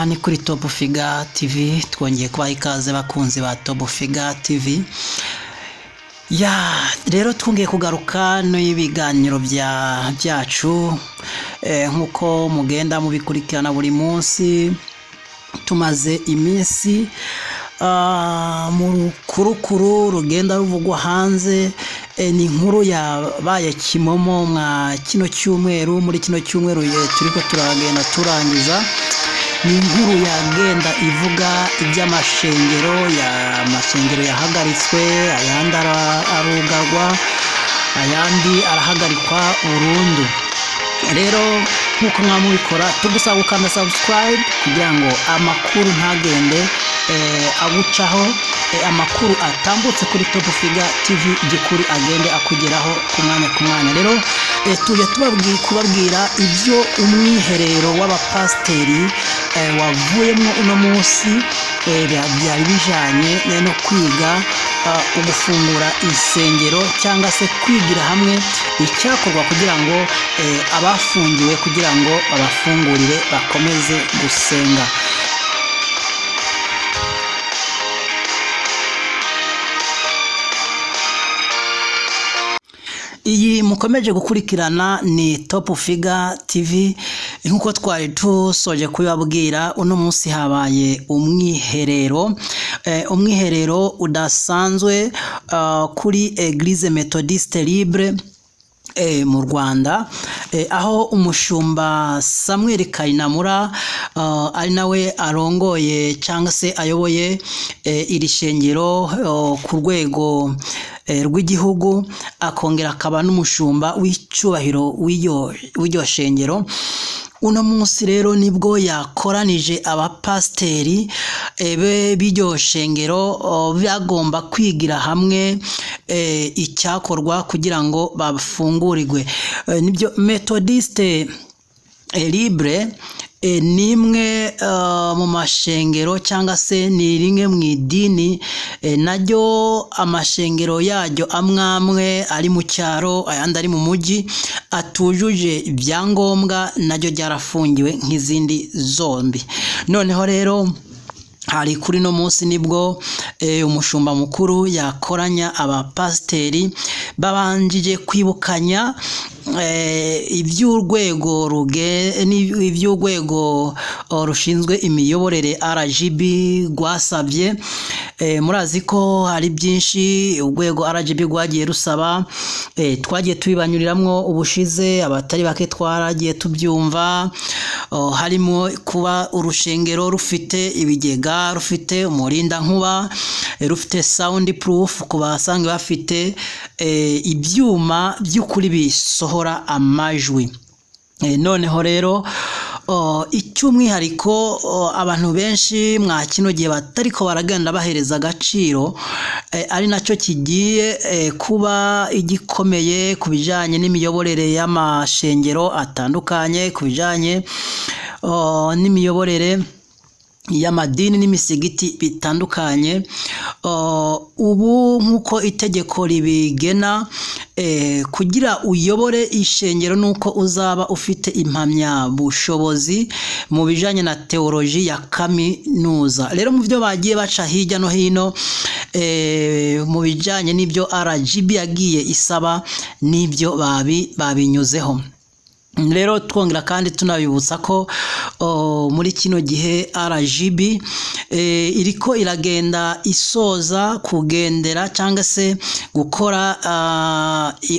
Aha ni kuri Top Figure TV, twongeye kubaha ikaze bakunzi ba Top Figure TV. Rero twongeye kugaruka n'ibiganiro byacu nkuko mugenda mubikurikirana buri munsi. Tumaze iminsi mu kurukuru rugenda ruvugwa hanze, ni inkuru yabaye kimomo mwa kino cyumweru. Muri kino cyumweru turiko turagenda turangiza, ni inkuru yagenda ivuga iby'amashengero yahagaritswe, ayandi arugarwa, ayandi arahagarikwa burundu. Rero nkuko mwamubikora, tugusaba gukanda subscribe kugira ngo amakuru ntagende agucaho, amakuru atambutse kuri Top Figure TV by'ukuri agende akugeraho ku mwanya. Rero tuje kubabwira ibyo umwiherero w'abapasteri wavuyemo uno munsi, byari bijanye no kwiga ugufungura insengero cyangwa se kwigira hamwe icyakorwa kugira ngo abafungiwe kugira ngo babafungurire bakomeze gusenga. Iyi mukomeje gukurikirana ni Top Figure TV. Nkuko twari tusoje kubabwira, uno munsi habaye umwiherero udasanzwe kuri Eglise Methodiste Libre mu Rwanda, aho umushumba Samuel Kayinamura ari nawe arongoye cyangwa se ayoboye iri shengero ku rwego rw'igihugu, akongera akaba n'umushumba w'icyubahiro w'iryo shengero. Uno munsi rero nibwo yakoranije abapasteri b'iryo shengero, bagomba kwigira hamwe icyakorwa kugira ngo bafungurirwe. Nibyo Methodiste Libre ni imwe mu mashengero cyangwa se ni rimwe mu idini naryo amashengero yaryo amwe ari mu cyaro, ayandi ari mu mujyi, atujuje ibyangombwa, naryo ryarafungiwe nk'izindi zombi. Noneho rero hari kuri no munsi nibwo umushumba mukuru yakoranya abapasteri, babanjije kwibukanya iby'urwego rushinzwe imiyoborere RGB rwasabye. Murazi ko hari byinshi urwego RGB rwagiye rusaba, twagiye tubibanyuriramwo ubushize, abatari bake twaragiye tubyumva. Harimo kuba urushengero rufite ibigega, rufite umurinda nkuba, rufite sound proof ku basanzwe bafite ibyuma by'ukuri bisohora amajwi. Noneho rero icy'umwihariko abantu benshi mwa kino gihe batariko baragenda bahereza agaciro, ari nacyo kigiye kuba igikomeye ku bijanye n'imiyoborere y'amashengero atandukanye, ku bijanye n'imiyoborere y'amadini n'imisigiti bitandukanye. Ubu nkuko itegeko ribigena, kugira uyobore ishengero nuko uzaba ufite impamya bushobozi mu bijanye na teoloji ya kaminuza. Rero mu byo bagiye baca hirya no hino mu bijanye n'ibyo RGB yagiye isaba, n'ibyo babinyuzeho. Rero twongera kandi tunabibutsa ko muri kino gihe RGB iriko iragenda isoza kugendera cyangwa se gukora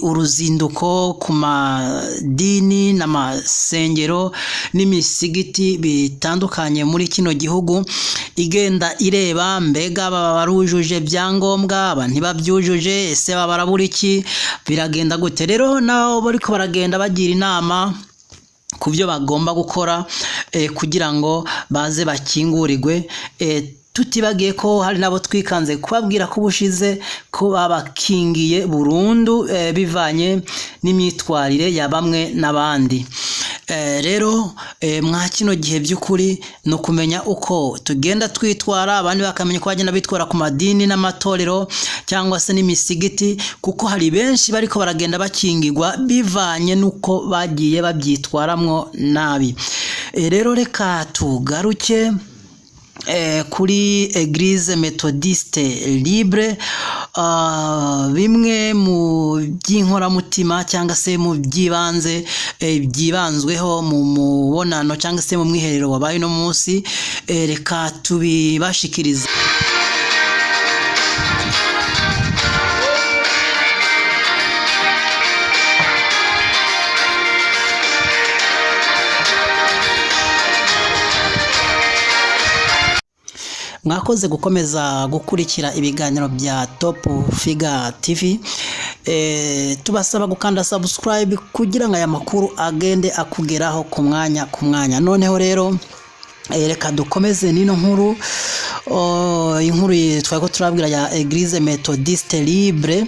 uruzinduko ku madini n'amasengero n'imisigiti bitandukanye muri kino gihugu, igenda ireba mbega baba barujuje byangombwa, aba ntibabyujuje, ese baba barabura iki, biragenda gute. Rero nabo bariko baragenda bagira inama ku byo bagomba gukora kugira ngo baze bakingurirwe. tutibagiye ko hari nabo twikanze kubabwira ko ubushize ko babakingiye burundu bivanye n'imyitwarire ya bamwe n'abandi. Rero mwa kino gihe by'ukuri no kumenya uko tugenda twitwara, abandi bakamenya ko bagenda bitwara ku madini n'amatorero cyangwa se n'imisigiti, kuko hari benshi bariko baragenda bakingirwa bivanye nuko bagiye babyitwaramwo nabi. Rero reka tugaruke kuri Eglise Methodiste Libre, bimwe mu by'inkoramutima cyangwa se mu byibanze byibanzweho mu mubonano cyangwa se mu mwiherero wabaye no munsi, reka tubibashikirize. Mwakoze gukomeza gukurikira ibiganiro bya Top Figure TV. Tubasaba gukanda subscribe kugira ngo aya makuru agende akugeraho ku mwanya. Noneho rero reka dukomeze nino nkuru, inkuru twako turabwira ya Eglise Methodiste Libre.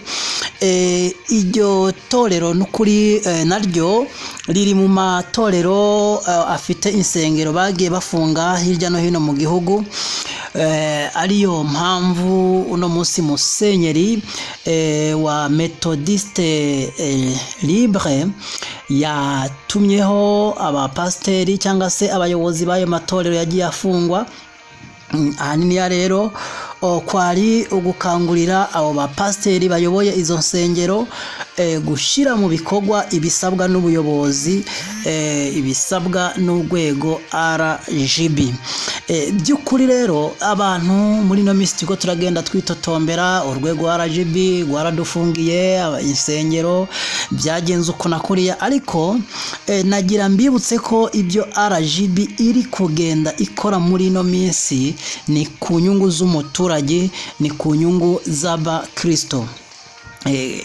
Iryo torero n'ukuri naryo riri mu matorero afite insengero bagiye bafunga hirya no hino mu gihugu. Ariyo mpamvu uno munsi musenyeri wa Methodiste Libre yatumyeho abapasteri cyangwa se abayobozi b'ayo matorero yagiye afungwa. Ahanini rero kwari ugukangurira abo bapasteri bayoboye izo nsengero gushira mu bikorwa ibisabwa n'ubuyobozi, ibisabwa n'urwego RGB. By'ukuri rero abantu muri no minsi ko turagenda twitotombera urwego RGB rwaradufungiye insengero, byagenze uko nakuriya, ariko nagira mbibutse ko ibyo RGB iri kugenda ikora muri no minsi ni ku nyungu z'umuturage, ni ku nyungu z'abakristo.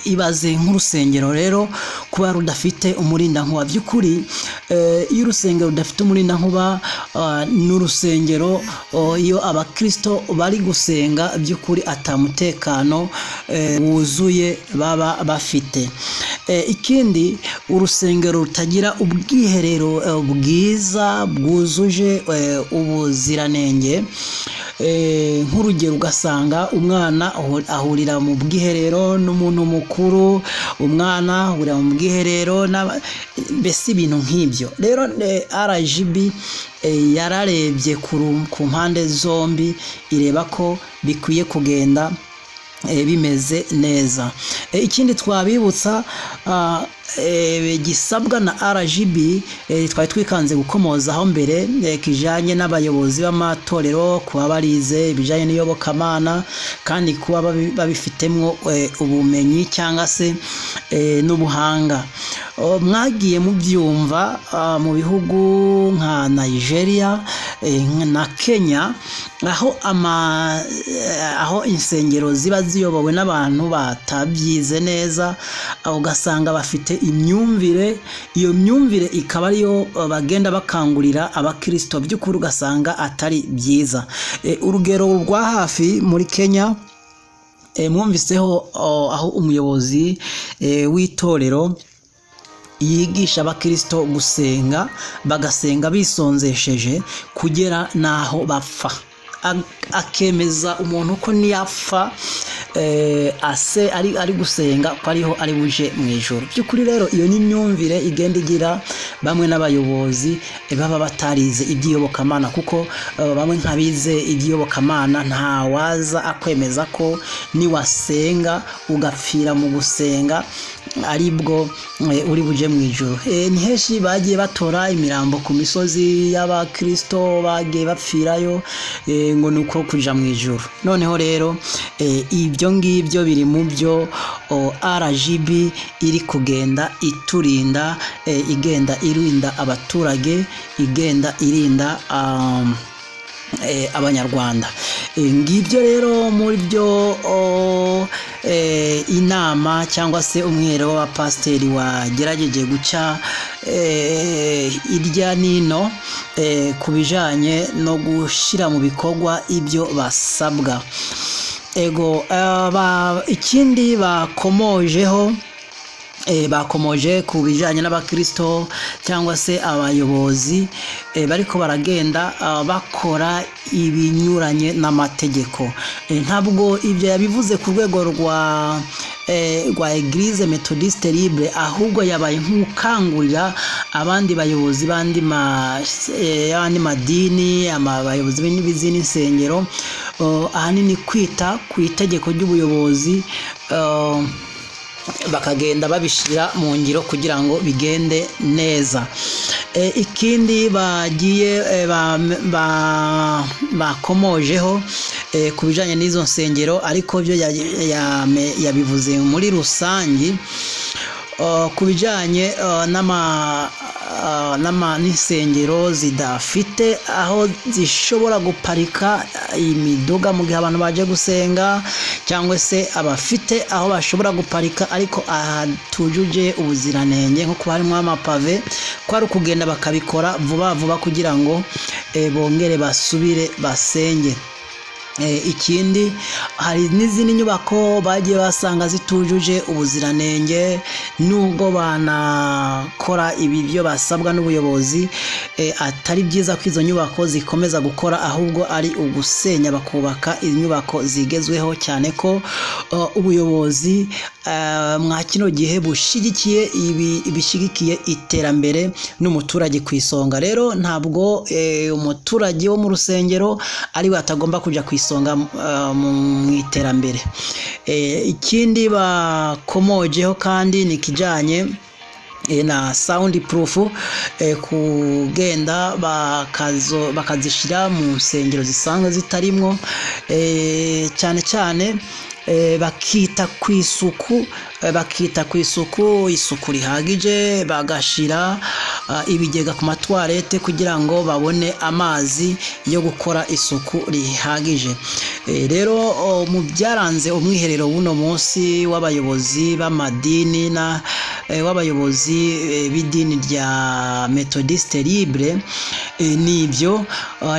Ibaze nk'urusengero rero kuba rudafite umurindankuba. By'ukuri iyo urusengero rudafite umurindankuba n'urusengero iyo abakristo bari gusenga by'ukuri atamutekano wuzuye baba bafite. Ikindi, urusengero rutagira ubwiherero bwiza bwuzuje ubuziranenge, nk'urugero ugasanga umwana ahurira mu bwiherero n'umuntu mukuru, umwana ahurira mu bwiherero mbese ibintu nk'ibyo. Rero RGB yararebye ku mpande zombi ireba ko bikwiye kugenda bimeze neza. Ikindi twabibutsa gisabwa na RGB twari twikanze gukomozaho mbere, kijanye n'abayobozi b'amatorero kuba barize ibijanye n'iyobokamana kandi kuba babifitemwo ubumenyi cyangwa se n'ubuhanga. Mwagiye mubyumva mu bihugu nka Nigeria na Kenya, aho insengero ziba ziyobowe n'abantu batabyize neza, ugasanga bafite imyumvire, iyo myumvire ikaba ariyo bagenda bakangurira abakristo, by'ukuri ugasanga atari byiza. Urugero rwa hafi muri Kenya, mwumviseho aho umuyobozi w'itorero yigisha abakristo gusenga, bagasenga bisonzesheje kugera naho bapfa, akemeza umuntu ko niyapfa ari gusenga ko ariho ari buje mu ijoro. By'ukuri rero iyo ni imyumvire igenda igira bamwe n'abayobozi baba batarize iby'iyobokamana, kuko bamwe nkabize iby'iyobokamana nta waza akwemeza ko niwasenga ugapfira mu gusenga aribwo uri buje mu ijoro. Ni henshi bagiye batora imirambo ku misozi y'abakristo bagiye bapfirayo ngo nuko kuja mu ijoro. Noneho rero ibyo ngibyo biri mu byo RGB iri kugenda iturinda, igenda irinda abaturage, igenda irinda abanyarwanda. Ngibyo rero muri byo inama cyangwa se umwiherero wa pasiteri wagerageje guca irya nino ku bijanye no gushyira mu bikorwa ibyo basabwa. Ikindi bakomoje ku bijanye n'abakristo cyangwa se abayobozi bariko baragenda bakora ibinyuranye n'amategeko. Ntabwo ibyo yabivuze ku rwego rwa Eglise Methodiste Libre, ahubwo yabaye nk'ukangurira abandi bayobozi bandi madini, abayobozi b'izindi nsengero ahanini kwita ku itegeko ry'ubuyobozi, bakagenda babishira mu ngiro kugira ngo bigende neza. Ikindi bagiye bakomojeho ku bijanye n'izo nsengero, ariko byo yabivuze muri rusangi ku bijanye n'insengero zidafite aho zishobora guparika imiduga mu gihe abantu baje gusenga, cyangwa se abafite aho bashobora guparika ariko ahatujuje ubuziranenge, nko kuba harimo amapave, ko ari ukugenda bakabikora vuba vuba kugira ngo bongere basubire basenge. Ikindi hari n'izindi nyubako bagiye basanga zitujuje ubuziranenge, nubwo banakora ibi byo basabwa n'ubuyobozi, atari byiza ko izo nyubako zikomeza gukora, ahubwo ari ugusenya bakubaka inyubako zigezweho, cyane ko ubuyobozi mwa kino gihe bishigikiye iterambere n'umuturage ku isonga. Rero ntabwo umuturage wo mu rusengero ari we atagomba kujya ku isonga mu iterambere. Ikindi bakomojeho kandi ni kijanye na soundproof, kugenda bakazishira mu nsengero zisanzwe zitarimwo, cyane cyane bakita ku isuku rihagije, bagashira ibigega ku matwarete kugira ngo babone amazi yo gukora isuku rihagije. Rero mu byaranze umwiherero w'uno munsi w'abayobozi b'amadini w'abayobozi b'idini rya Methodiste Libre nibyo.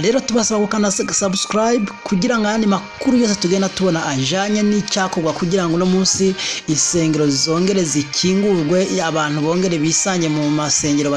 Rero tubasaba gukanda subscribe kugira ngo andi makuru yose tugenda tubona ajanye n'icyakorwa kugira ngo no munsi insengero zongere zikingurwe, abantu bongere bisange mu masengero